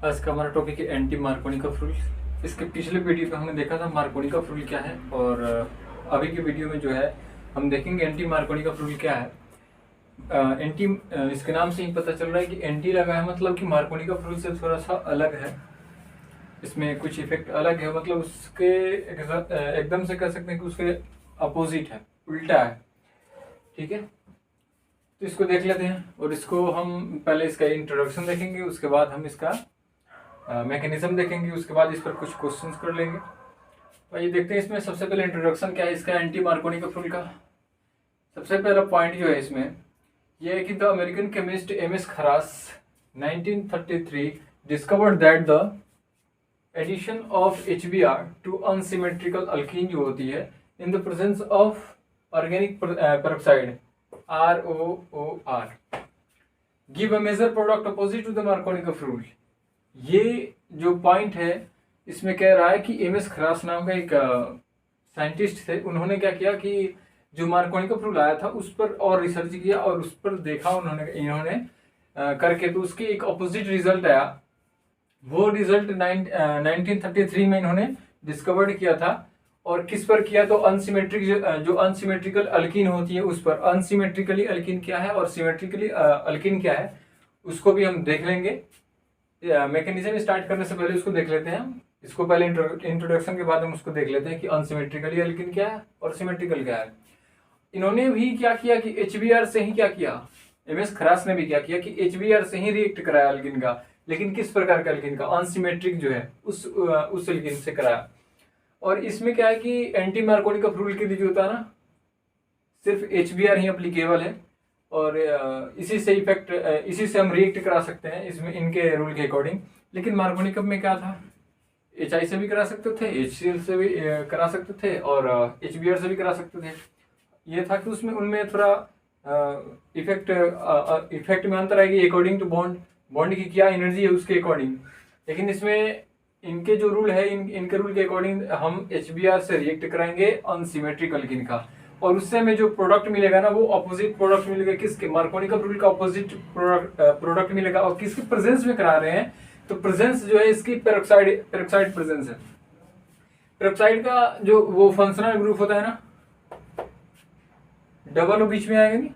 आज का हमारा टॉपिक है एंटी मार्कोनिकॉफ रूल। इसके पिछले वीडियो पे हमने देखा था मार्कोनिकॉफ रूल क्या है, और अभी के वीडियो में जो है हम देखेंगे एंटी मार्कोनिकॉफ रूल क्या है। एंटी इसके नाम से ही पता चल रहा है कि एंटी लगा है, मतलब कि मार्कोनिकॉफ रूल से थोड़ा सा अलग है। इसमें कुछ इफेक्ट अलग है, मतलब उसके एकदम से कह सकते हैं कि उसके अपोजिट है, उल्टा है। ठीक है, तो इसको देख लेते हैं। और इसको हम पहले इसका इंट्रोडक्शन देखेंगे, उसके बाद हम इसका मैकेनिज्म देखेंगे, उसके बाद इस पर कुछ क्वेश्चंस कर लेंगे। तो ये देखते हैं इसमें सबसे पहले इंट्रोडक्शन क्या है इसका एंटी मार्कोनिकॉफ रूल का। सबसे पहला पॉइंट जो है इसमें यह है कि the American chemist MS Kharasch 1933 discovered that the addition of HBr to unsymmetrical alkene जो होती है in the presence of organic peroxide ROOR give a major product opposite to the Markovnikov rule. ये जो पॉइंट है इसमें कह रहा है कि एमएस खरास नाम का एक साइंटिस्ट थे। उन्होंने क्या किया कि जो मार्कोनिकॉफ रूल आया था उस पर और रिसर्च किया और उस पर देखा इन्होंने करके, तो उसके एक अपोजिट रिजल्ट आया। वो रिजल्ट 1933 में इन्होंने डिस्कवर्ड किया था। और किस पर किया, तो जो अनसिमेट्रिकल अल्कीन होती है उस पर। अनसिमेट्रिकली अल्कीन क्या है और सिमेट्रिकली अल्कीन क्या है उसको भी हम देख लेंगे। मैकेनिज्म स्टार्ट करने से पहले उसको देख लेते हैं हम। इसको पहले इंट्रोडक्शन के बाद हम उसको देख लेते हैं कि अनसिमेट्रिकली अल्कीन क्या है और सिमेट्रिकल क्या है। इन्होंने भी क्या किया कि HBr से ही क्या किया, एमएस खरास ने भी क्या किया कि HBr से ही रिएक्ट कराया अल्कीन का। लेकिन किस प्रकार का अल्कीन का, अनसिमेट्रिक जो है उस अल्कीन से कराया। और इसमें क्या है कि एंटी मार्कोनिकॉफ रूल के लिए जो होता है ना, सिर्फ HBr ही अप्लीकेबल है और इसी से हम रिएक्ट करा सकते हैं इसमें, इनके रूल के अकॉर्डिंग। लेकिन मार्कोनिकॉफ में क्या था, HI से भी करा सकते थे, HCl से भी करा सकते थे और HBr से भी करा सकते थे। ये था कि उनमें थोड़ा इफेक्ट में अंतर आएगी अकॉर्डिंग टू बॉन्ड की क्या एनर्जी है उसके अकॉर्डिंग। लेकिन इसमें इनके जो रूल है इनके रूल के अकॉर्डिंग हम HBr से रिएक्ट कराएंगे अनसिमेट्रिक अल्कीन का, और उससे हमें जो प्रोडक्ट मिलेगा ना वो अपोजिट प्रोडक्ट मिलेगा। किसके, मार्कोनिकॉफ रूल का अपोजिट प्रोडक्ट मिलेगा। और किसके प्रेजेंस में करा रहे हैं, तो प्रेजेंस जो है इसकी पेरोक्साइड प्रेजेंस है। पेरोक्साइड का जो वो फंक्शनल ग्रुप होता है ना, डबल ओ बीच में आएगा नहीं,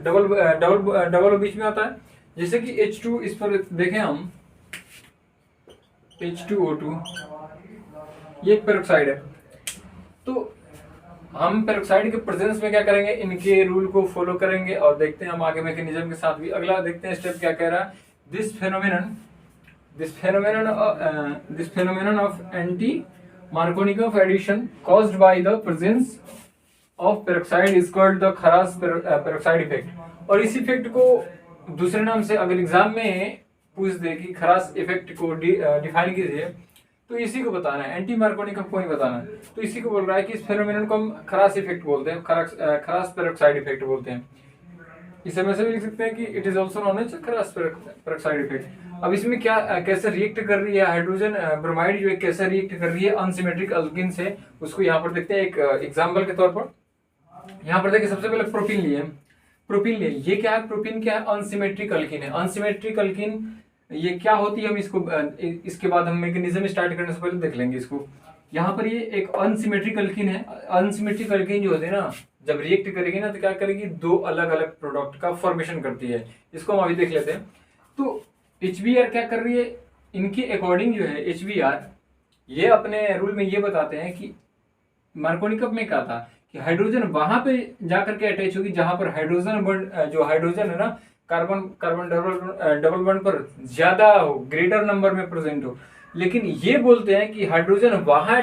डबल ओ बीच में आता है। जैसे कि H2, इस पर देखें हम H2O2, ये पेरोक्साइड है। तो हम पेरोक्साइड के प्रेजेंस में क्या करेंगे, इनके रूल को फॉलो करेंगे और देखते हैं हम आगे मैकेनिज्म के साथ भी। अगला देखते हैं स्टेप क्या कह रहा है। This phenomenon of anti Markovnikov addition caused by the presence of peroxide is called the खरास peroxide effect। और इस इफेक्ट को दूसरे नाम से अगर एग्जाम में पूछ दे कि खरास इफेक्ट को डिफाइन कीजिए, तो इसी को बताना है, एंटी मार्कोनिकॉफ को नहीं बताना है। तो इसी को बोल रहा है कि इस फेनोमेनन को हम खरास इफेक्ट बोलते हैं, खरास पेरोक्साइड इफेक्ट बोलते हैं। इसे में से भी लिख सकते हैं कि it is also known as Kharasch peroxide effect. अब इसमें क्या कैसे रिएक्ट कर रही है हाइड्रोजन ब्रोमाइड जो है, कैसे रिएक्ट कर रही है अनसिमेट्रिक अल्कीन से, उसको यहाँ पर देखते हैं एक एग्जाम्पल के तौर पर। यहाँ पर देखिए सबसे पहले प्रोपीन लिए। ये क्या है, प्रोपीन क्या है, अनसिमेट्रिक अल्कीन है। अनसिमेट्रिक अल्कीन ये क्या होती है, हम इसको इसके बाद हम मैकेनिज्म स्टार्ट करने से पहले देख लेंगे इसको। यहाँ पर ये एक अनसिमेट्रिक अल्कीन है। अनसिमेट्रिक अल्कीन जो होते हैं ना, जब रिएक्ट करेगी ना तो क्या करेगी, दो अलग अलग प्रोडक्ट का फॉर्मेशन करती है। इसको हम अभी देख लेते हैं। तो HBr क्या कर रही है, इनके अकॉर्डिंग जो है HBr ये अपने रूल में ये बताते हैं कि मार्कोनिकॉफ में क्या था कि हाइड्रोजन वहां पे जाकर के अटैच होगी जहां पर जो हाइड्रोजन है ना, कार्बन डबल बॉन्ड पर ज्यादा हो, ग्रेटर नंबर में प्रेजेंट हो। लेकिन ये बोलते हैं कि हाइड्रोजन वहां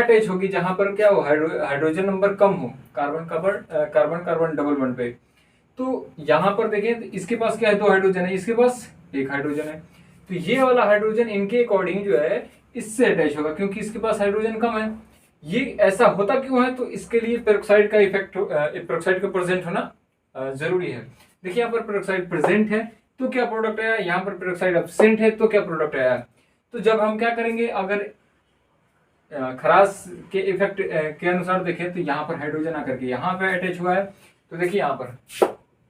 अटैच होगी जहां पर क्या हो, हाइड्रोजन नंबर कम हो कार्बन डबल बॉन्ड पे। तो यहाँ पर देखें तो इसके पास क्या है, दो हाइड्रोजन है, इसके पास एक हाइड्रोजन है। तो ये वाला हाइड्रोजन इनके अकॉर्डिंग जो है इससे अटैच होगा क्योंकि इसके पास हाइड्रोजन कम है। ये ऐसा होता क्यों है, तो इसके लिए पेरोक्साइड का इफेक्ट, पेरोक्साइड का प्रेजेंट होना जरूरी है। देखिए यहाँ पर पेरोक्साइड प्रेजेंट है तो क्या प्रोडक्ट आया, यहाँ पर पेरोक्साइड एब्सेंट है तो क्या प्रोडक्ट आया। तो जब हम क्या करेंगे, अगर खरास के इफेक्ट के अनुसार देखें तो यहाँ पर हाइड्रोजन आकर के यहाँ पे अटैच हुआ है। तो देखिए यहाँ पर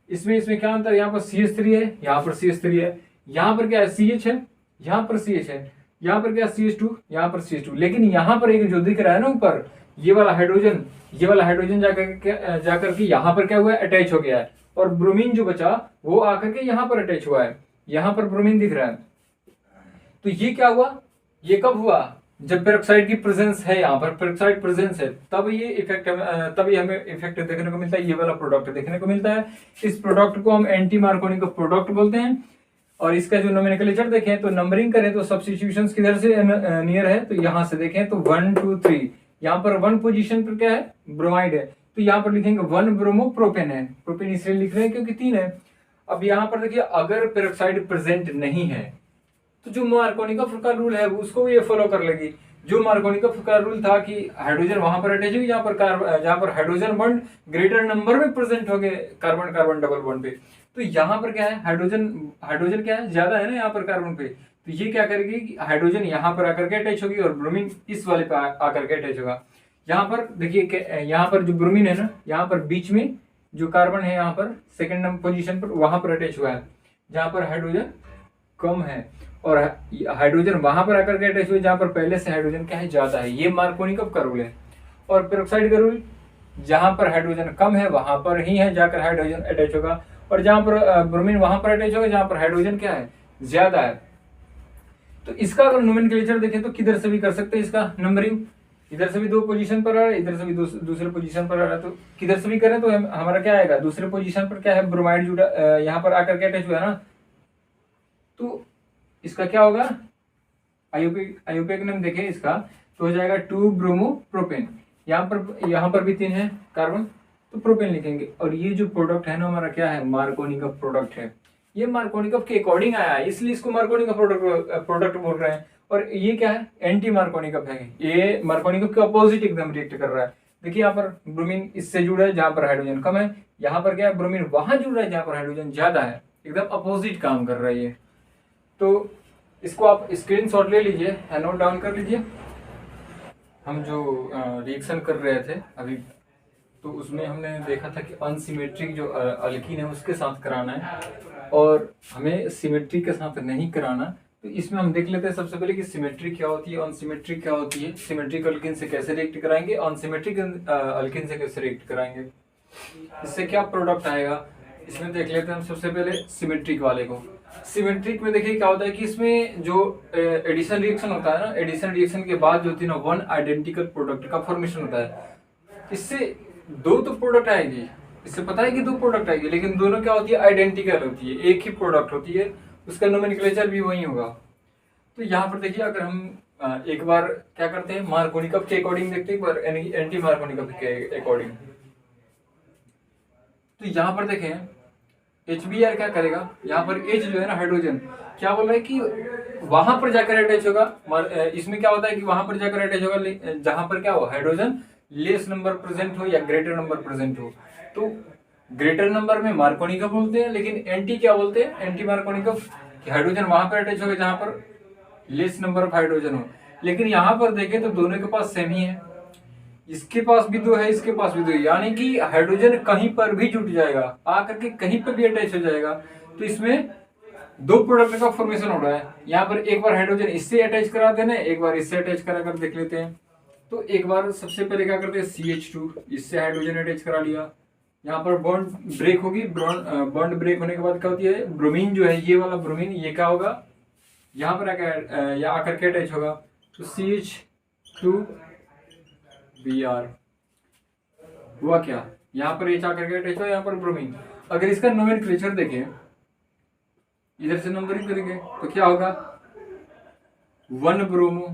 इसमें क्या अंतर, यहाँ पर CH3 है, यहाँ पर CH3 है। यहाँ पर क्या है, CH है, यहाँ पर CH है, यहाँ पर क्या CH2, यहाँ पर CH2, लेकिन यहाँ पर एक जो दिख रहा है ना ऊपर, ये वाला हाइड्रोजन जाकर के यहाँ पर क्या हुआ है, अटैच हो गया है, और ब्रोमीन जो बचा वो आकर के यहाँ पर अटैच हुआ है, यहाँ पर ब्रोमीन दिख रहा है। तो ये क्या हुआ, ये कब हुआ, जब पेरोक्साइड की प्रेजेंस है, यहाँ पर पेरोक्साइड प्रेजेंस है, तब ये इफेक्ट, तभी हमें इफेक्ट देखने को मिलता है, ये वाला प्रोडक्ट देखने को मिलता है। इस प्रोडक्ट को हम एंटी मार्कोनिक प्रोडक्ट बोलते हैं। और इसका जो नोमेनक्लेचर देखें तो नंबरिंग करें तो सब्स्टिट्यूशंस किधर से नियर है, तो यहाँ से देखें तो 1 2 3, यहाँ पर 1 पोजीशन पर क्या है, ब्रोमाइड है, तो यहाँ पर लिखेंगे 1 ब्रोमो प्रोपेन है, प्रोपेन इसलिए लिख रहे हैं क्योंकि 3 है। अब यहाँ पर देखिए अगर पेरोक्साइड प्रेजेंट नहीं है तो जो मार्कोनिकॉफ का रूल है उसको ये फॉलो कर लेगी। जो मार्कोनिकॉफ का रूल था कि हाइड्रोजन वहां पर अटैच हुई जहां पर हाइड्रोजन बॉन्ड ग्रेटर नंबर में प्रेजेंट हो गए कार्बन कार्बन डबल बॉन्ड पे, तो यहाँ पर क्या है, हाइड्रोजन क्या है, ज्यादा है ना यहाँ पर कार्बन पे, तो ये क्या करेगी कि हाइड्रोजन यहाँ पर आकर के अटैच होगी और ब्रोमीन इस वाले पे आकर के अटैच होगा। यहाँ पर देखिए, यहाँ पर जो ब्रोमीन है ना, यहाँ पर बीच में जो कार्बन है यहाँ पर सेकेंड नंबर पोजिशन पर वहां पर अटैच हुआ है जहां पर हाइड्रोजन कम है, और हाइड्रोजन वहां पर आकर के अटैच हुए जहां पर पहले से हाइड्रोजन क्या है, ज्यादा है। ये मार्कोनिकॉफ का रूल है। और पेरोक्साइड का रूल, जहां पर हाइड्रोजन कम है वहां पर ही है जाकर हाइड्रोजन अटैच होगा, और जहां पर ब्रोमीन वहां पर अटैच होगा जहां पर हाइड्रोजन क्या है, ज्यादा है। तो इसका अगर नोमेनक्लेचर देखें तो किधर से भी कर सकते हैं इसका नंबरिंग, इधर से भी 2 पोजीशन पर आ रहा है, इधर से भी दूसरे पोजीशन पर आ रहा है, तो किधर से भी करें तो हमारा क्या आएगा, दूसरे पोजीशन पर क्या है, ब्रोमाइड जुड़ा यहाँ पर आकर के अटैच हुआ है ना, तो इसका क्या होगा, आईयूपीएक नेम देखें इसका तो हो जाएगा 2 ब्रोमो प्रोपेन। यहाँ पर भी 3 है कार्बन, तो प्रोपेन लिखेंगे। और ये जो प्रोडक्ट है ना हमारा क्या है, मार्कोनिकॉफ प्रोडक्ट है। ये मार्कोनिकॉफ के अकॉर्डिंग आया है इसलिए इसको मार्कोनिकॉफ प्रोडक्ट बोल रहे हैं। और ये क्या है, एंटी मार्कोनिकॉफ है, ये मार्कोनिकॉफ के अपोजिट एकदम रिएक्ट कर रहा है। देखिए यहाँ पर ब्रोमीन इससे जुड़ा है जहां पर हाइड्रोजन कम है, यहाँ पर क्या है, ब्रोमीन वहां जुड़ रहा है जहां पर हाइड्रोजन ज्यादा है, एकदम अपोजिट काम कर रहा है ये। तो इसको आप स्क्रीनशॉट ले लीजिए, नोट डाउन कर लीजिए। हम जो रिएक्शन कर रहे थे अभी, तो उसमें हमने देखा था कि अनसिमेट्रिक जो अल्कीन है उसके साथ कराना है और हमें सिमेट्रिक के साथ नहीं कराना। तो इसमें हम देख लेते हैं सबसे पहले कि सिमेट्रिक क्या होती है, अनसिमेट्रिक क्या होती है, सिमेट्रिक अल्कीन से कैसे रिएक्ट कराएंगे, अनसिमेट्रिक अल्कीन से कैसे रिएक्ट कराएंगे, इससे क्या प्रोडक्ट आएगा। इसमें देख लेते हैं हम सबसे पहले सिमेट्रिक वाले को। सिमेट्रिक में देखिए क्या होता है कि इसमें जो एडिशन रिएक्शन होता है ना, एडिशन रिएक्शन के बाद जो होती है ना, 1 आइडेंटिकल प्रोडक्ट का फॉर्मेशन होता है। इससे 2 तो प्रोडक्ट आएगी, इससे पता है कि 2 प्रोडक्ट आएगी, लेकिन दोनों क्या होती है, आइडेंटिकल होती है, एक ही प्रोडक्ट होती है, उसका नोमेनक्लेचर भी वही होगा। तो यहाँ पर देखिए अगर हम एक बार क्या करते हैं, मार्कोनिकॉफ के अकॉर्डिंग देखते हैं, एक बार एंटी मार्कोनिकॉफ के अकॉर्डिंग। तो यहाँ पर देखें HBr क्या करेगा, यहाँ पर H जो है ना, हाइड्रोजन क्या बोल रहा है कि वहां पर जाकर अटैच होगा। इसमें क्या होता है कि वहां पर जाकर अटैच होगा जहां पर क्या हो, हाइड्रोजन लेस नंबर प्रेजेंट हो या ग्रेटर नंबर प्रेजेंट हो। तो ग्रेटर नंबर में मार्कोनिकॉफ बोलते हैं, लेकिन एंटी क्या बोलते हैं, एंटी मार्कोनिकॉफ, हाइड्रोजन वहां पर अटैच होगा जहां पर लेस नंबर ऑफ हाइड्रोजन हो। लेकिन यहाँ पर देखें तो दोनों के पास सेम ही है, इसके पास भी 2 है, इसके पास भी 2 है, यानी कि हाइड्रोजन कहीं पर भी जुट जाएगा, आकर के कहीं पर भी अटैच हो जाएगा। तो इसमें 2 प्रोडक्ट का फॉर्मेशन हो रहा है। यहाँ पर एक बार हाइड्रोजन इससे अटैच करा देना, एक बार इससे अटैच करा कर देख लेते हैं। तो एक बार सबसे पहले क्या करते हैं, CH2 इससे हाइड्रोजन अटैच करा लिया, यहाँ पर बॉन्ड ब्रेक होगी, बॉन्ड ब्रेक होने के बाद क्या होती है, ब्रोमीन जो है, ये वाला ब्रोमीन ये क्या होगा, यहाँ पर आकर के अटैच होगा। तो CH2Br हुआ क्या, यहाँ पर H आकर के अटैच हुआ, यहाँ पर ब्रोमीन। अगर इसका नोमेनक्लेचर देखें, इधर से नंबरिंग करेंगे तो क्या होगा, 1 ब्रोमो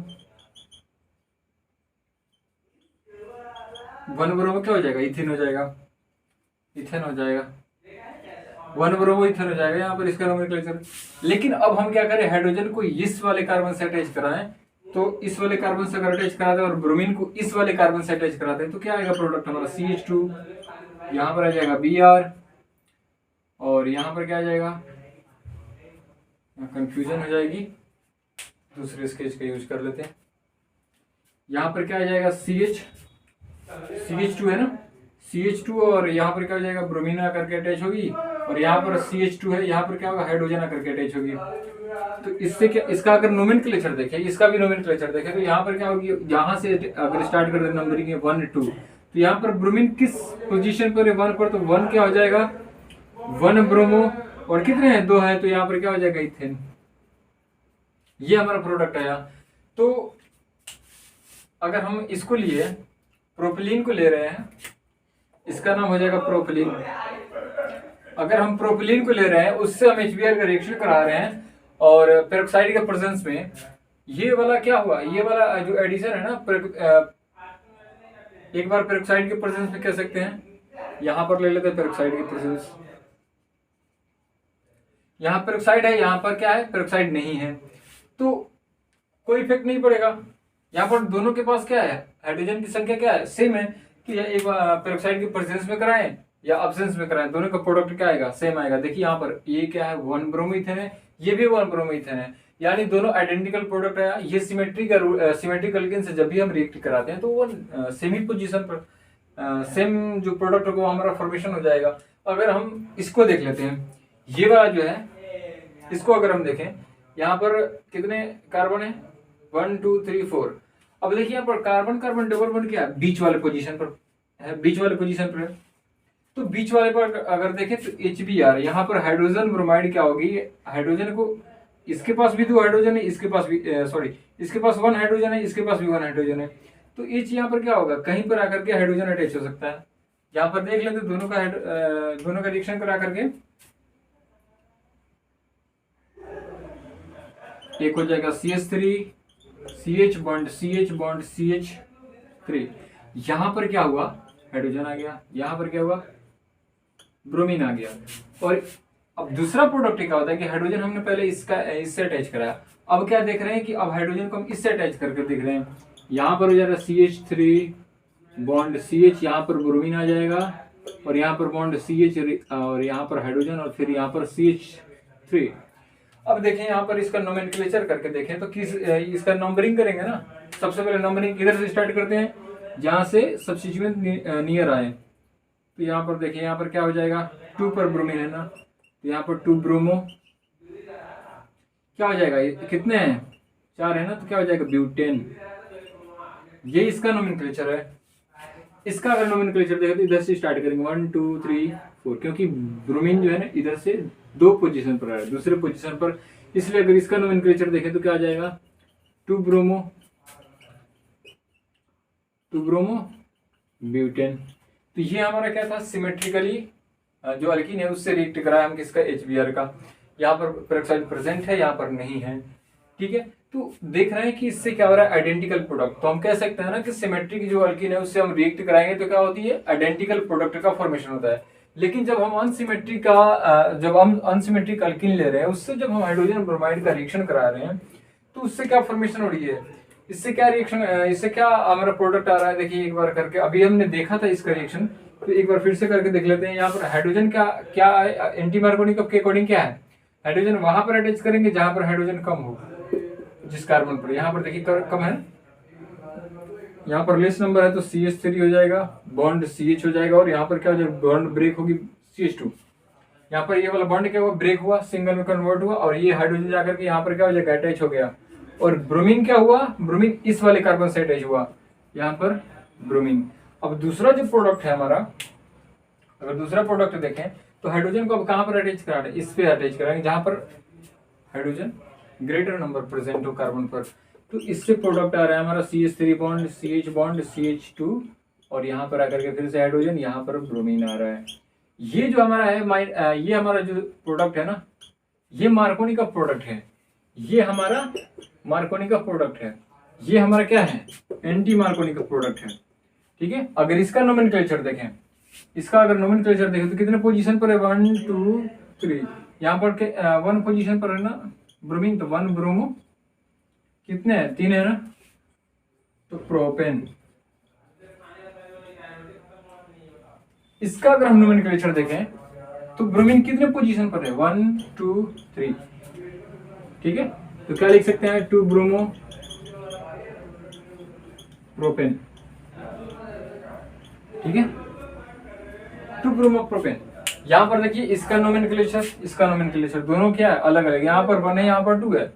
क्या हो जाएगा, इथिन हो जाएगा, इथेन हो जाएगा, 1 ब्रोमो इथेन हो जाएगा यहाँ पर इसका नोमेनक्लेचर। लेकिन अब हम क्या करें, हाइड्रोजन को इस वाले कार्बन से अटैच कराएं, तो इस वाले कार्बन से अगर अटैच करा दें और ब्रोमीन को इस वाले कार्बन से अटैच करा दें तो क्या आएगा प्रोडक्ट हमारा, CH2, यहाँ पर आ जाएगा Br, और यहाँ पर क्या आ जाएगा, कंफ्यूजन हो जाएगी, दूसरे स्केच का यूज कर लेते हैं। यहाँ पर क्या आ जाएगा, CH2 है ना, CH2, और यहाँ पर क्या हो जाएगा, ब्रोमीन आकर के अटैच होगी और यहाँ पर CH2 है, यहाँ पर क्या होगा, हाइड्रोजन आकर के अटैच होगी। तो इससे क्या, इसका अगर नोमेनक्लेचर देखें, इसका भी नोमेनक्लेचर देखें, तो यहाँ पर क्या होगी, यहाँ से अगर स्टार्ट कर दे नंबरिंग 1 2, तो यहाँ पर ब्रोमीन किस पोजीशन पर है, 1 पर, तो 1 क्या हो जाएगा, 1 ब्रोमो, और कितने हैं, 2 है, तो यहाँ पर क्या हो जाएगा, इथेन। ये हमारा प्रोडक्ट आया। तो अगर हम इसको लिए, प्रोपिलीन को ले रहे हैं, इसका नाम हो जाएगा प्रोपिलीन। अगर हम प्रोपिलीन को ले रहे हैं, उससे हम HBr का रिएक्शन करा रहे हैं, और पेरोक्साइड के प्रेजेंस में ये वाला क्या हुआ, ये वाला जो एडिशन है ना, एक बार पेरोक्साइड के प्रेजेंस में कह सकते हैं, यहां पर ले लेते हैं पेरोक्साइड के प्रेजेंस, यहाँ पेरोक्साइड है, यहाँ पर क्या है, पेरोक्साइड नहीं है, तो कोई इफेक्ट नहीं पड़ेगा। यहाँ पर दोनों के पास क्या है, हाइड्रोजन की संख्या क्या है, सेम है, कि एक पेरोक्साइड के प्रेजेंस में कराएं या अब्सेंस में कराएं, दोनों का प्रोडक्ट क्या आएगा, सेम आएगा। देखिए यहाँ पर ये क्या है, 1 ब्रोमीथेन है, ये भी 1 ब्रोमीथेन है, यानी दोनों आइडेंटिकल प्रोडक्ट है। ये सिमेट्रिक अल्केन से जब भी हम रिएक्ट कराते हैं तो वो सेम ही पोजीशन पर सेम जो प्रोडक्ट होगा हमारा फॉर्मेशन हो जाएगा। अगर हम इसको देख लेते हैं, ये वाला जो है, इसको अगर हम देखें, यहाँ पर कितने कार्बन है, 1 2 3 4। अब देखिए यहाँ पर कार्बन कार्बन डबल बॉन्ड क्या है, बीच वाले पोजीशन पर है, बीच वाले पोजीशन पर है। तो बीच वाले पर अगर देखें तो HBr, यहाँ पर हाइड्रोजन ब्रोमाइड क्या होगी, हाइड्रोजन को, इसके पास भी 2 हाइड्रोजन है, इसके पास भी इसके पास 1 हाइड्रोजन है, इसके पास भी 1 हाइड्रोजन है, तो H यहाँ पर क्या होगा, कहीं पर आकर के हाइड्रोजन अटैच हो सकता है। यहाँ पर देख लेते दोनों का रिएक्शन करा करके, एक हो जाएगा CH3 CH bond CH bond CH3, यहां पर क्या हुआ, हाइड्रोजन आ गया, यहां पर क्या हुआ, ब्रोमीन आ गया। और अब दूसरा प्रोडक्ट क्या होता है कि हाइड्रोजन हमने पहले इससे अटैच कराया, अब क्या देख रहे हैं कि अब हाइड्रोजन को हम इससे अटैच करके देख रहे हैं, यहां पर हो जाएगा CH3 बॉन्ड CH, यहाँ पर ब्रोमीन आ जाएगा, और यहाँ पर बॉन्ड CH और यहाँ पर हाइड्रोजन, और फिर यहाँ पर CH3। अब देखें यहाँ पर इसका नोमेनक्लेचर करके देखें तो किस, इसका नंबरिंग करेंगे ना, सबसे पहले नंबरिंग इधर से स्टार्ट करते हैं जहां से सब्स्टिट्यूएंट नियर आए। तो यहाँ पर देखिए, यहाँ पर क्या हो जाएगा, 2 पर ब्रोमीन है ना, तो यहाँ पर 2 ब्रोमो क्या हो जाएगा, कितने हैं, 4 है ना, तो क्या हो जाएगा, ब्यूटेन। ये इसका नोमेनक्लेचर है। इसका अगर नोमेनक्लेचर देखें तो इधर से स्टार्ट करेंगे, 1 2 3 4, क्योंकि ब्रोमीन जो है ना इधर से 2 पोजीशन पर है, दूसरे पोजीशन पर, इसलिए अगर इसका नोमेनक्लेचर देखें तो क्या आ जाएगा, 2 ब्रोमो ब्यूटेन। तो ये हमारा क्या था, सिमेट्रिकली जो अल्कीन है उससे रिएक्ट कराया हम किसका, HBr का। यहाँ पर पेरोक्साइड प्रेजेंट है, यहाँ पर नहीं है, ठीक है। तो देख रहे हैं कि इससे क्या हो रहा है, आइडेंटिकल प्रोडक्ट। तो हम कह सकते हैं ना कि सिमेट्रिक जो अल्कीन है उससे हम रिएक्ट कराएंगे तो क्या होती है, आइडेंटिकल प्रोडक्ट का फॉर्मेशन होता है। लेकिन जब हम अनसिमेट्रिक अल्कीन ले रहे हैं, उससे जब हम हाइड्रोजन ब्रोमाइड का रिएक्शन करा रहे हैं तो उससे क्या फॉर्मेशन हो रही है, इससे क्या रिएक्शन, इससे क्या हमारा प्रोडक्ट आ रहा है। देखिए एक बार करके, अभी हमने देखा था इसका रिएक्शन, तो एक बार फिर से करके देख लेते हैं। यहाँ पर हाइड्रोजन क्या है, एंटी मार्कोनिकॉफ के अकॉर्डिंग क्या है, हाइड्रोजन वहां पर अटैच करेंगे जहां पर हाइड्रोजन कम हो, जिस कार्बन पर। यहाँ पर देखिए कम है, यहाँ पर लेस नंबर है तो CH3 हो जाएगा, बॉन्ड CH हो जाएगा, और यहाँ पर क्या हो जाएगा, बॉन्ड ब्रेक होगी CH2। यहाँ पर ये वाला बॉन्ड क्या हुआ, ब्रेक हुआ, सिंगल में कन्वर्ट हुआ, और ये हाइड्रोजन जाकर के यहाँ पर क्या हो जाएगा, अटैच हो गया। और ब्रोमीन क्या हुआ, ब्रोमीन इस वाले कार्बन से अटैच हुआ, यहाँ पर ब्रोमीन। अब दूसरा जो प्रोडक्ट है हमारा, अगर दूसरा प्रोडक्ट देखें तो हाइड्रोजन को अब कहाँ पर अटैच करा रहे हैं, इस पे अटैच कराएंगे जहां पर हाइड्रोजन ग्रेटर नंबर प्रेजेंट हो कार्बन पर। तो इससे प्रोडक्ट आ रहा है हमारा CH3 bond CH bond CH2, और यहाँ पर आकर के फिर से हाइड्रोजन, यहाँ पर ब्रोमीन आ रहा है। ये जो हमारा है, ये हमारा जो प्रोडक्ट है ना, ये मार्कोनी का प्रोडक्ट है, ये हमारा मार्कोनी का प्रोडक्ट है, ये हमारा क्या है, एंटी मार्कोनी का प्रोडक्ट है, ठीक है। अगर इसका नोमेनक्लेचर देखें, इसका अगर नोमेनक्लेचर देखें तो कितने पोजीशन पर है, 1 2 3, यहाँ पर 1 पोजीशन पर है ना ब्रोमीन, तो 1 ब्रोमो, कितने हैं, 3 है ना, तो प्रोपेन। इसका अगर हम नोमेनक्लेचर देखें तो ब्रोमीन कितने पोजीशन पर है, 1 2 3, ठीक है। तो क्या लिख सकते हैं, 2 ब्रोमो प्रोपेन, ठीक है, 2 ब्रोमो प्रोपेन। यहाँ पर देखिए इसका नोमेनक्लेचर दोनों क्या है, अलग अलग। यहाँ पर 1 है, यहाँ पर 2 है।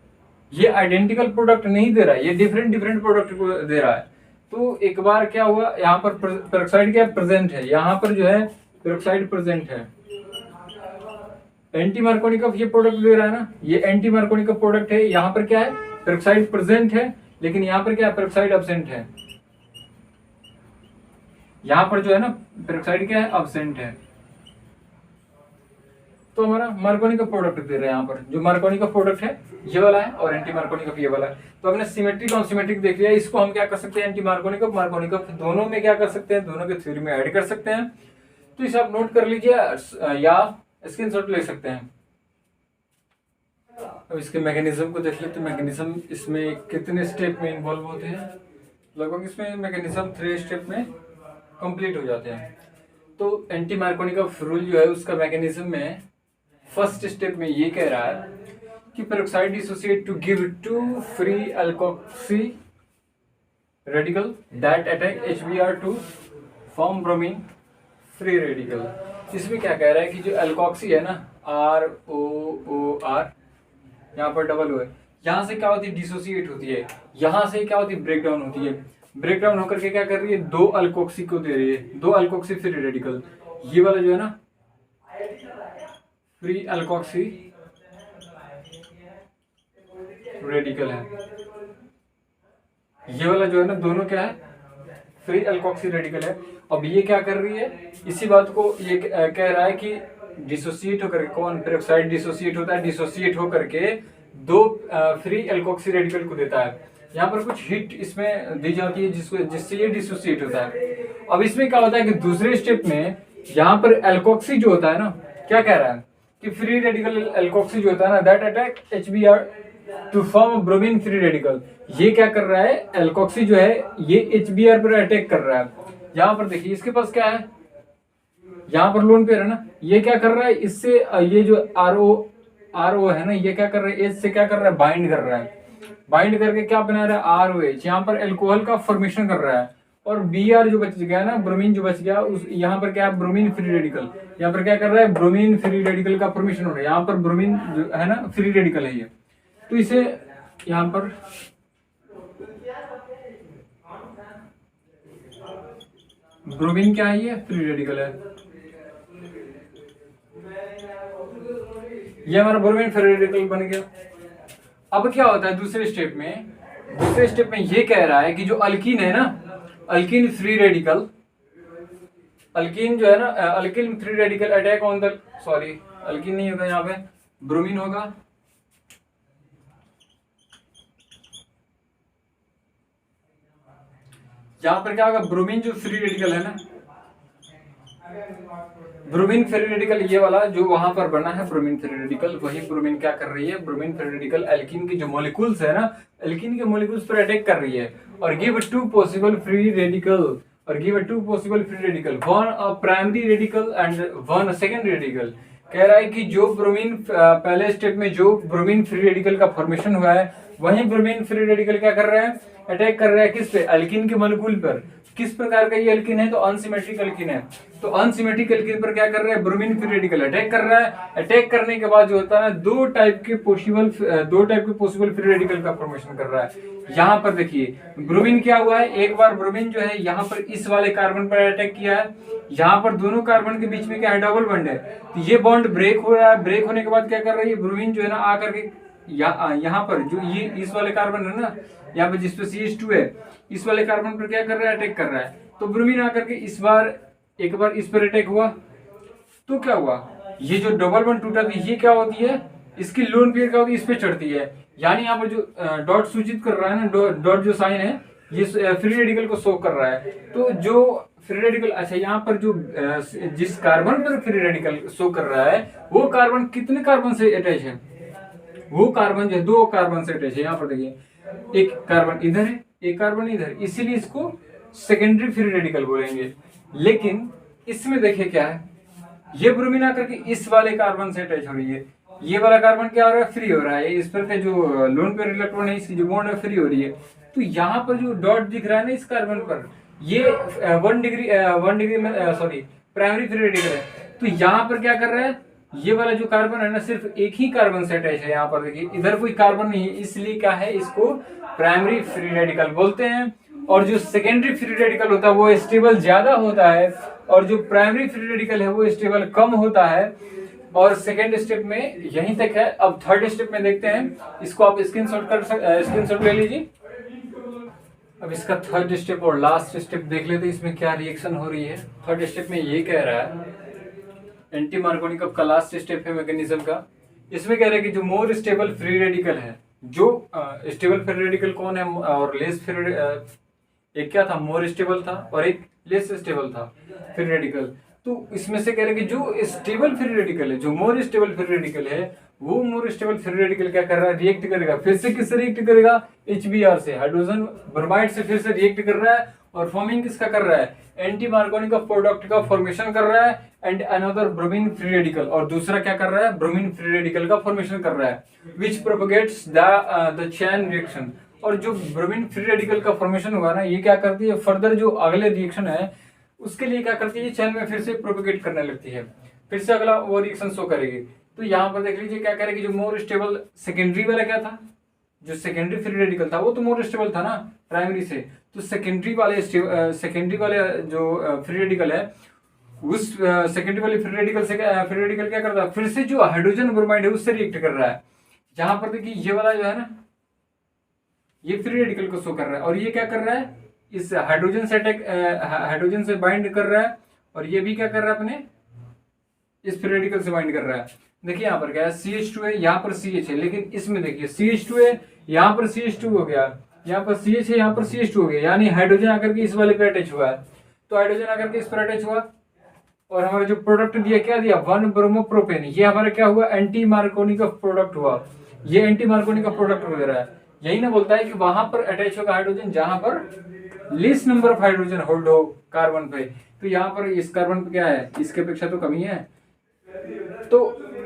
ये आइडेंटिकल प्रोडक्ट नहीं दे रहा है, ये डिफरेंट प्रोडक्ट को दे रहा है। तो एक बार क्या हुआ, यहाँ पर पेरोक्साइड क्या प्रेजेंट है, यहाँ पर जो है पेरोक्साइड प्रेजेंट है। एंटी मार्कोनिकम ये प्रोडक्ट दे रहा है ना, ये एंटी मार्कोनिकम प्रोडक्ट है। यहाँ पर क्या है, पेरोक्साइड प्रेजेंट है, लेकिन यहाँ पर क्या है, पेरोक्साइड एब्सेंट है। यहाँ पर जो है ना पेरोक्साइड क्या है, एब्सेंट है। तो हमारा मार्कोनिकम प्रोडक्ट दे रहे हैं। यहाँ पर जो मार्कोनिकम प्रोडक्ट है ये वाला है और एंटी मार्कोनिकम ये वाला है। तो हमने सिमेट्रिक और सिमेट्रिक देख लिया। इसको हम क्या कर सकते हैं, एंटी मार्कोनिकम मार्कोनिकम दोनों में क्या कर सकते हैं, दोनों के थ्योरी में ऐड कर सकते हैं। तो इसे आप नोट कर लीजिए या स्क्रीनशॉट ले सकते हैं। अब इसके मैकेनिज्म को देख लेते हैं। मैकेनिज्म इसमें कितने स्टेप में इन्वॉल्व होते हैं, लगभग इसमें मैकेनिज्म 3 स्टेप में कंप्लीट हो जाते हैं। तो एंटी मार्कोनिकम रूल जो है उसका मैकेनिज्म में फर्स्ट स्टेप में ये कह रहा है कि peroxide dissociate to give 2 free alkoxy radical that attack HBr to form bromine free radical. इसमें क्या कह रहा है कि जो अल्कोक्सी है ना, ROOR, यहाँ पर डबल ओ है, यहाँ से क्या होती है, डिसोसिएट होती है। यहाँ से क्या होती है, ब्रेकडाउन होती है। ब्रेकडाउन होकर के क्या कर रही है, 2 अल्कोक्सी को दे रही है, 2 अल्कोक्सी फ्री रेडिकल। ये वाला जो है ना फ्री अल्कोक्सी रेडिकल है, ये वाला जो है ना दोनों क्या है, फ्री अल्कोक्सी रेडिकल है। अब ये क्या कर रही है, इसी बात को ये कह रहा है कि डिसोसिएट होकर के, कौन, पेरोक्साइड डिसोसिएट होता है, डिसोसिएट होकर के 2 फ्री अल्कोक्सी रेडिकल को देता है। यहाँ पर कुछ हिट इसमें दी जाती है जिससे ये डिसोसिएट होता है। अब इसमें क्या होता है कि दूसरे स्टेप में यहाँ पर अल्कोक्सी जो होता है ना, क्या कह रहा है कि फ्री रेडिकल अल्कोक्सी जो होता है ना, that attack HBr to form bromine free radical. ये क्या कर रहा है, अल्कोक्सी जो है ये HBr पर अटैक कर रहा है। यहाँ पर देखिए इसके पास क्या है, यहाँ पर लोन पेयर है ना, ये क्या कर रहा है, इससे ये जो RO है ना, ये क्या कर रहा है, एच से क्या कर रहा है, बाइंड कर रहा है। बाइंड करके क्या बना रहा है, ROH, यहाँ पर अल्कोहल का फॉर्मेशन कर रहा है। और Br जो बच गया ना, ब्रोमीन जो बच गया, उस यहाँ पर क्या है, ब्रोमीन फ्री रेडिकल, यहाँ पर क्या कर रहा है, ब्रोमीन फ्री रेडिकल का फॉर्मेशन हो रहा है। यहाँ पर ब्रोमीन जो है ना फ्री रेडिकल है ये, तो इसे यहाँ पर ब्रोमीन क्या है, ये फ्री रेडिकल है। ये हमारा ब्रोमीन फ्री रेडिकल बन गया। अब क्या होता है दूसरे स्टेप में ये कह रहा है कि जो अल्कीन है ना, अल्कीन फ्री रेडिकल, अल्कीन जो है ना, alkyne free radical attack on the, sorry alkyne नहीं होगा, यहाँ पे ब्रोमीन होगा। यहाँ पर क्या होगा, ब्रोमीन जो फ्री रेडिकल है ना, ब्रोमीन फ्री रेडिकल ये वाला जो वहां पर बना है ब्रोमीन फ्री रेडिकल, वही ब्रोमीन क्या कर रही है, ब्रोमीन फ्री रेडिकल अल्कीन के जो मॉलिक्यूल्स है ना, अल्कीन के मॉलिक्यूल्स पर अटैक कर रही है और give 2 possible free radical, one a primary radical and one secondary radical. कह रहा है कि जो ब्रोमीन पहले स्टेप में जो ब्रोमीन फ्री रेडिकल का फॉर्मेशन हुआ है, वही ब्रोमीन फ्री रेडिकल क्या कर रहा है, अटैक कर रहा है किस पे, अल्कीन के मॉलिक्यूल पर। किस प्रकार का ये अल्कीन है, तो अनसिमेट्रिक अल्कीन है। तो अनसिमेट्रिक अल्कीन पर क्या कर रहा है, ब्रोमीन फ्री रेडिकल अटैक कर रहा है। अटैक करने के बाद जो होता है ना, दो टाइप के पॉसिबल फ्री रेडिकल का फॉर्मेशन कर रहा है। यहाँ पर देखिए ब्रोमीन क्या हुआ है, एक बार ब्रोमीन जो है यहाँ पर इस वाले कार्बन पर अटैक किया है, यहाँ पर दोनों कार्बन के बीच में क्या है, डबल बॉन्ड है। तो ये बॉन्ड ब्रेक हो रहा है, ब्रेक होने के बाद क्या कर रही है, ब्रोमीन जो है ना आकर के यहाँ पर जो ये इस वाले कार्बन है ना, यहाँ पर जिसपे CH2 है, इस वाले कार्बन पर क्या कर रहा है, अटैक कर रहा है। तो ब्रोमीन आकर के एक बार इस पर अटैक हुआ, तो क्या हुआ, ये जो डबल बॉन्ड टूटा था, ये क्या होती है, इसकी लोन पेयर क्या होती है, इस पे चढ़ती है। यानी यहाँ पर जो डॉट सूचित कर रहा है ना, डॉट जो साइन है, ये फ्री रेडिकल को शो कर रहा है। तो जो फ्री रेडिकल, अच्छा यहाँ पर जो जिस कार्बन पर फ्री रेडिकल शो कर रहा है, वो कार्बन कितने कार्बन से अटैच है, वो कार्बन जो है 2 कार्बन से अटैच है। यहाँ पर देखिए एक कार्बन इधर है, एक कार्बन इधर, इसीलिए इसको सेकेंडरी फ्री रेडिकल बोलेंगे। लेकिन इसमें देखिए क्या है, ये ब्रोमीन आकर के इस वाले कार्बन से अटैच हो रही है, ये वाला कार्बन क्या हो रहा है, फ्री हो रहा है। इस पर के जो लोन पेयर इलेक्ट्रॉन है, इसकी जो बॉन्ड है, फ्री हो रही है। तो यहाँ पर जो डॉट दिख रहा है ना इस कार्बन पर, ये 1 डिग्री में प्राइमरी फ्री रेडिकल है। तो यहाँ पर क्या कर रहा है, ये वाला जो कार्बन है ना सिर्फ एक ही कार्बन से अटैच है। यहाँ पर देखिए इधर कोई कार्बन नहीं है, इसलिए क्या है, इसको प्राइमरी फ्री रेडिकल बोलते हैं। और जो सेकेंडरी फ्री रेडिकल होता है वो स्टेबल ज्यादा होता है, और जो प्राइमरी फ्री रेडिकल है वो स्टेबल कम होता है। और सेकेंड स्टेप में यहीं तक है। अब थर्ड स्टेप में देखते हैं, इसको आप स्क्रीनशॉट ले लीजिए। अब इसका थर्ड स्टेप और लास्ट स्टेप देख लेते हैं, इसमें क्या रिएक्शन हो रही है। थर्ड स्टेप में ये कह रहा है, एंटी मार्कोनिकॉफ का लास्ट स्टेप है मैकेनिज्म का। इसमें कह रहा है कि जो मोर स्टेबल फ्री रेडिकल है, जो स्टेबल फ्री रेडिकल कौन है और लेस फ्री, एक क्या था, मोर स्टेबल था और एक लेस स्टेबल था फ्री रेडिकल। तो इसमें से कह रहे हैं कि जो स्टेबल फ्री रेडिकल है, जो मोर स्टेबल फ्री रेडिकल है, वो मोर स्टेबल फ्री रेडिकल क्या कर रहा है, रिएक्ट करेगा। फिर से किससे रिएक्ट करेगा, HBr से, हाइड्रोजन ब्रोमाइड से फिर से रिएक्ट कर रहा है और फॉर्मिंग किसका कर रहा है, एंटी मार्कोनिकॉफ प्रोडक्ट का फॉर्मेशन कर रहा है and another bromine free radical. और दूसरा क्या कर रहा है, ब्रोमीन फ्री रेडिकल का फॉर्मेशन कर रहा है, विच प्रोपगेट्स द चेन रिएक्शन। और जो ब्रोमीन फ्री रेडिकल का फॉर्मेशन हुआ ना, ये क्या करती है, फर्दर जो अगले रिएक्शन है उसके लिए क्या करती है, चेन में फिर से प्रोपगेट करने लगती है, फिर से अगला वो रिएक्शन शो करेगी। तो यहाँ पर देख लीजिए क्या करेगी, जो मोर स्टेबल सेकेंडरी वाला क्या था, जो सेकेंडरी फ्री रेडिकल था वो तो मोर स्टेबल था ना प्राइमरी से। तो सेकेंडरी वाले जो फ्री रेडिकल है, उस सेकेंडरी वाले फ्री रेडिकल क्या करता है, फिर से जो हाइड्रोजन ब्रोमाइड है उससे रिएक्ट कर रहा है। जहां पर देखिए ये वाला जो है ना, ये फ्री रेडिकल को शो कर रहा है, और ये क्या कर रहा है, इस हाइड्रोजन से बाइंड कर रहा है, और ये भी क्या कर रहा है, अपने इस फ्री रेडिकल से बाइंड कर रहा है। देखिए यहाँ पर क्या है, CH2 है, यहाँ पर CH है, लेकिन इसमें देखिए CH2 है, यहाँ पर CH2 हो गया, यहाँ पर CH है, यहाँ पर CH2 हो गया, यानी हाइड्रोजन आकर के इस वाले पे अटैच हुआ है। तो हाइड्रोजन आकर के इस पर अटैच हुआ, और हमारा जो प्रोडक्ट दिया क्या दिया, 1 ब्रोमोप्रोपेन। ये हमारा क्या हुआ, एंटी मार्कोनिकॉफ प्रोडक्ट हुआ, ये एंटी मार्कोनिकॉफ प्रोडक्ट वगैरह है। यही ना बोलता है कि वहां पर अटैच होगा हाइड्रोजन जहां पर less number of hydrogen hold हो कार्बन पे। तो यहाँ पर इस कार्बन पे क्या है, इसके अपेक्षा तो कमी है। तो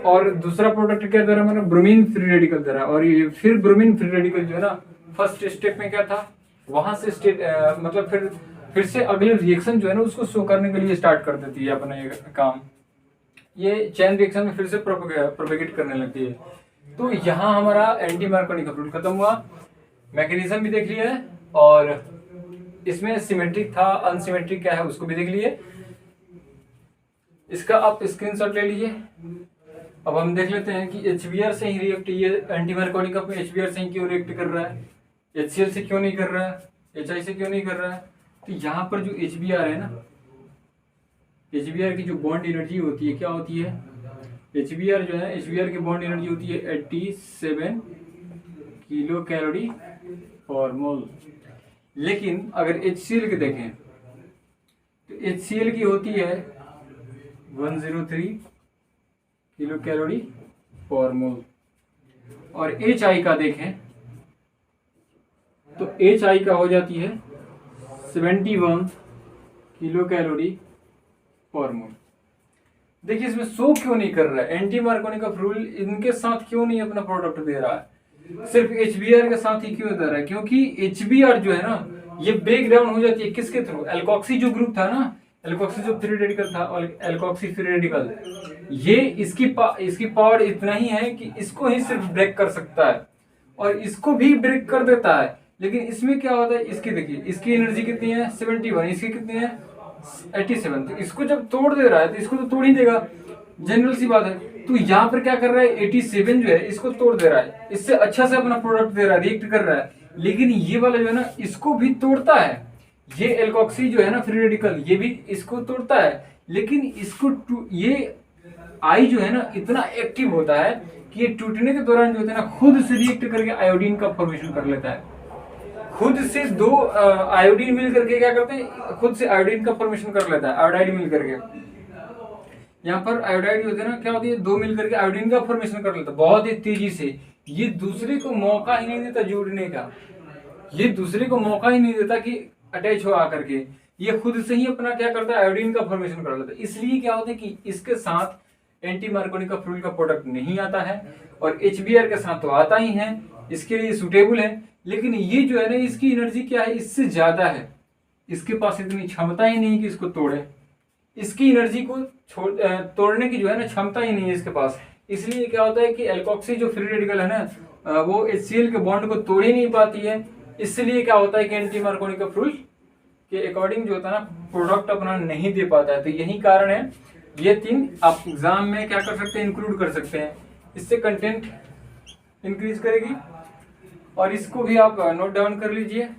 और दूसरा प्रोडक्ट क्या दे रहा है, मैंने ब्रोमीन फ्री रेडिकल दे रहा है। और ये फिर ब्रोमीन फ्री रेडिकल जो है ना, फर्स्ट स्टेप में क्या था, वहां से मतलब फिर से अगले रिएक्शन जो है ना उसको शो करने के लिए स्टार्ट कर देती है अपना ये काम। ये चेन रिएक्शन में फिर से प्रोपेगेट करने लगती है। तो यहाँ हमारा एंटी मार्कोनिकॉफ रूल खत्म हुआ, मैकेनिज्म भी देख लिया है, और इसमें सिमेट्रिक था अनसिमेट्रिक क्या है उसको भी देख लिए। इसका आप स्क्रीनशॉट ले लीजिए। अब हम देख लेते हैं कि HBr से ही रिएक्ट, ये एंटी मार्कोनिकॉफ में HBr से ही क्यों रिएक्ट कर रहा है, HCl से क्यों नहीं कर रहा है, HI से क्यों नहीं कर रहा है। तो यहाँ पर जो HBr है ना, HBr की जो बॉन्ड एनर्जी होती है क्या होती है, HBr जो है, HBr की बॉन्ड एनर्जी होती है 87 किलो कैलोरी पर मोल। लेकिन अगर HCl की देखें तो HCl की होती है 103 किलो कैलोरी पर मोल। और HI का देखें तो HI का हो जाती है 71 किलो कैलोरी पर मोल। देखिए इसमें शो क्यों नहीं कर रहा है, एंटी मार्कोनिकॉफ रूल इनके साथ क्यों नहीं अपना प्रोडक्ट दे रहा है, सिर्फ HBr के साथ ही क्यों दे रहा है। क्योंकि HBr जो है ना, ये ब्रेक डाउन हो जाती है किसके थ्रू, एल्कोक्सी जो ग्रुप था ना, एल्कोक्सी जो फ्री रेडिकल था, और एल्कोक्सी फ्री रेडिकल, ये इसकी पावर इतना ही है कि इसको ही सिर्फ ब्रेक कर सकता है, और इसको भी ब्रेक कर देता है। लेकिन इसमें क्या होता है, इसकी देखिए, इसकी एनर्जी कितनी है 71, इसकी कितनी है 87। तो इसको जब तोड़ दे रहा है तो इसको तो तोड़ ही देगा, जनरल सी बात है। तो यहाँ पर क्या कर रहा है, 87 जो है इसको तोड़ दे रहा है, इससे अच्छा से अपना प्रोडक्ट दे रहा है, रिएक्ट कर रहा है। लेकिन ये वाला जो है ना इसको भी तोड़ता है, ये एल्कोक्सी जो है ना फ्री रेडिकल, ये भी इसको तोड़ता है। लेकिन इसको ये आई जो है ना इतना एक्टिव होता है कि ये टूटने के दौरान जो होता है ना, खुद से रिएक्ट करके आयोडीन का फॉर्मेशन कर लेता है। खुद से दो आयोडीन मिल करके क्या करते हैं, खुद से आयोडीन का फॉर्मेशन कर लेता है, आयोडाइड मिल करके। यहाँ पर आयोडाइड होते हैं ना, क्या होती है, दो मिल करके आयोडीन का फॉर्मेशन कर लेता है बहुत ही तेजी से। ये दूसरे को मौका ही नहीं देता जुड़ने का, ये दूसरे को मौका ही नहीं देता कि अटैच हो आकर के, ये खुद से ही अपना क्या करता है, आयोडीन का फॉर्मेशन कर लेता है। इसलिए क्या होता है कि इसके साथ एंटी मार्कोनिकॉफ रूल का प्रोडक्ट नहीं आता है, और HBr के साथ तो आता ही है, इसके लिए सुटेबल है। लेकिन ये जो है ना, इसकी एनर्जी क्या है, इससे ज्यादा है, इसके पास इतनी क्षमता ही नहीं कि इसको तोड़े। इसकी एनर्जी को तोड़ने की जो है ना क्षमता ही नहीं है इसके पास। इसलिए क्या होता है कि एल्कोक्सी जो फ्री रेडिकल है ना वो HCl के बॉन्ड को तोड़ ही नहीं पाती है। इसलिए क्या होता है कि एंटी मार्कोनी का फ्रूल के अकॉर्डिंग जो होता है ना प्रोडक्ट अपना नहीं दे पाता है। तो यही कारण है, ये 3 आप एग्जाम में क्या कर सकते हैं, इंक्लूड कर सकते हैं। इससे कंटेंट इंक्रीज करेगी और इसको भी आप नोट डाउन कर लीजिए।